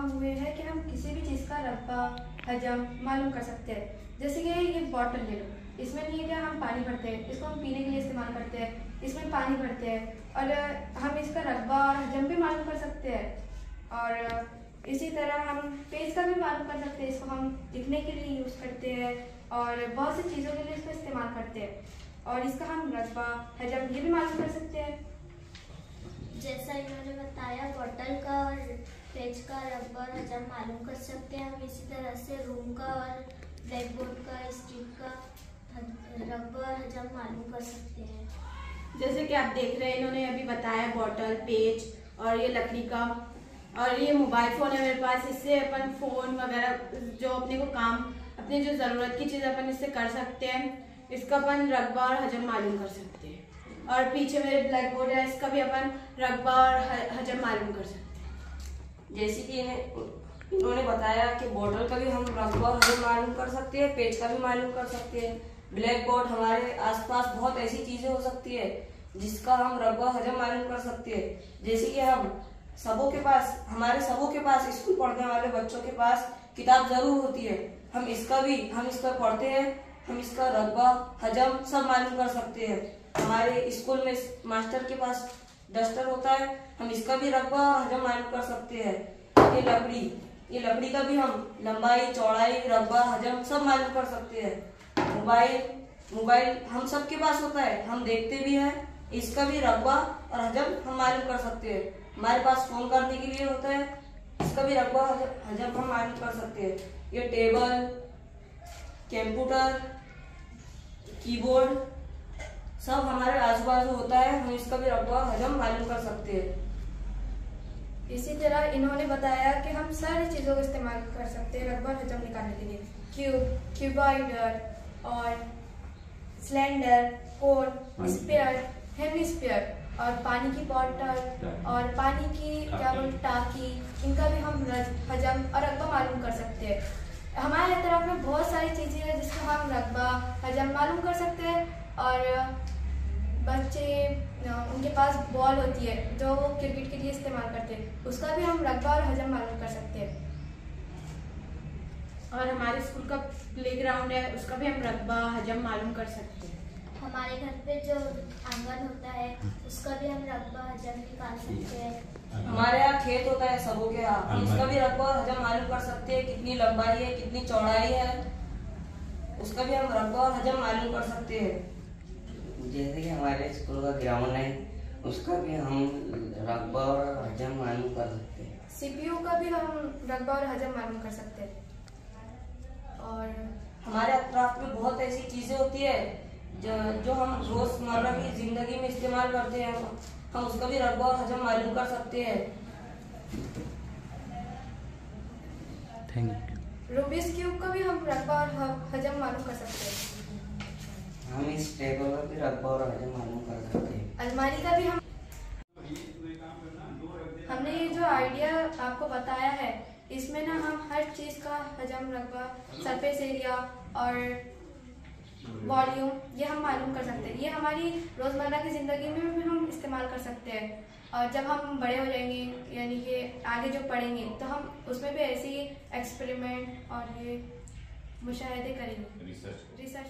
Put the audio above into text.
हुए हैं कि हम किसी भी चीज़ का रकबा हजम मालूम कर सकते हैं। जैसे कि ये बॉटल ले लो, इसमें नहीं है क्या, हम पानी भरते हैं, इसको हम पीने के लिए इस्तेमाल करते हैं, इसमें पानी भरते हैं और हम इसका रकबा और हजम भी मालूम कर सकते हैं। और इसी तरह हम पेज का भी मालूम कर सकते हैं, इसको हम लिखने के लिए यूज़ करते हैं और बहुत सी चीज़ों के लिए इसको इस्तेमाल करते हैं और इसका हम रकबा हजम ये भी मालूम कर सकते हैं। जैसा इन्होंने बताया, बॉटल का और पेज का रकबा और हजम मालूम कर सकते हैं। हम इसी तरह से रूम का और ब्लैक बोर्ड का, स्ट्रिप का रकबा और हजम मालूम कर सकते हैं। जैसे कि आप देख रहे हैं, इन्होंने अभी बताया बॉटल, पेज और ये लकड़ी का, और ये मोबाइल फ़ोन है मेरे पास। इससे अपन फ़ोन वगैरह जो अपने को काम, अपने जो ज़रूरत की चीज़ अपन इससे कर सकते हैं, इसका अपन रकबा और हजम मालूम कर सकते हैं। और पीछे मेरे ब्लैक बोर्ड है, इसका भी अपन रकबा और हजम मालूम कर सकते हैं। जैसे कि इन्होंने बताया कि बॉटल का भी हम रकबा और हजम मालूम कर सकते हैं, पेज का भी मालूम कर सकते हैं। ब्लैक बोर्ड, हमारे आसपास बहुत ऐसी चीजें हो सकती है जिसका हम रकबा हजम मालूम कर सकते हैं। जैसे कि हम हमारे सबों के पास, स्कूल पढ़ने वाले बच्चों के पास किताब जरूर होती है। हम इसका पढ़ते हैं, हम इसका रकबा हजम सब मालूम कर सकते हैं। हमारे स्कूल में मास्टर के पास डस्टर होता है, हम इसका भी रकबा और हजम मालूम कर सकते हैं। ये लकड़ी का भी हम लंबाई, चौड़ाई, रकबा, हजम सब मालूम कर सकते हैं। मोबाइल हम सबके पास होता है, हम देखते भी हैं, इसका भी रकबा और हजम हम मालूम कर सकते हैं। हमारे पास फोन करने के लिए होता है, इसका भी रकबा हजम हम मालूम कर सकते हैं। ये टेबल, कंप्यूटर, कीबोर्ड सब हमारे आजू बाजू होता है, हम इसका भी रकबा हजम मालूम कर सकते हैं। इसी तरह इन्होंने बताया कि हम सारी चीज़ों का इस्तेमाल कर सकते हैं रकबा हजम निकालने के लिए। क्यूबॉइडर और सिलेंडर, कोन, स्पेयर, हेमिस्फीयर और पानी की बॉटल और पानी की टाकी, इनका भी हम हजम और रकबा मालूम कर सकते हैं। हमारे तरफ में बहुत सारी चीज़ें हैं जिसका हम रकबा हजम मालूम कर सकते हैं। और बच्चे, उनके पास बॉल होती है जो वो क्रिकेट के लिए इस्तेमाल करते हैं, उसका भी हम रकबा और हजम मालूम कर सकते हैं। और हमारे स्कूल का प्लेग्राउंड है, उसका भी हम रकबा हजम मालूम कर सकते हैं। हमारे घर पे जो आंगन होता है, उसका भी हम रकबा हजम निकाल सकते हैं। हमारे यहाँ खेत होता है सबों के यहाँ, हम इसका भी रकबा और हजम मालूम कर सकते हैं। कितनी लंबाई है, कितनी चौड़ाई है, उसका भी हम रकबा और हजम मालूम कर सकते हैं। जैसे कि हमारे स्कूल का ग्राउंड है, उसका भी हम रकबा और हजम मालूम कर सकते हैं। CPU का भी हम रकबा और हजम मालूम कर सकते हैं। और हमारे अतराफ में बहुत ऐसी चीजें होती है जो हम रोजमर्रा की जिंदगी में इस्तेमाल करते हैं, हम उसका भी रकबा और हजम मालूम कर सकते हैं। Thank you. रूबिक्स क्यूब का भी हम रकबा और हजम मालूम कर सकते हैं। हम इस टेबल का भी रकबा और हजम मालूम कर सकते हैं। अलमारी का भी हमने ये जो आइडिया आपको बताया है, इसमें ना हम हर चीज़ का हजम, रकबा, सरफेस एरिया और वॉल्यूम ये हम मालूम कर सकते हैं। ये हमारी रोज़मर्रा की ज़िंदगी में भी हम इस्तेमाल कर सकते हैं। और जब हम बड़े हो जाएंगे, यानी कि आगे जो पढ़ेंगे, तो हम उसमें भी ऐसे ही एक्सपेरिमेंट और ये मुशाहिदे करेंगे, रिसर्च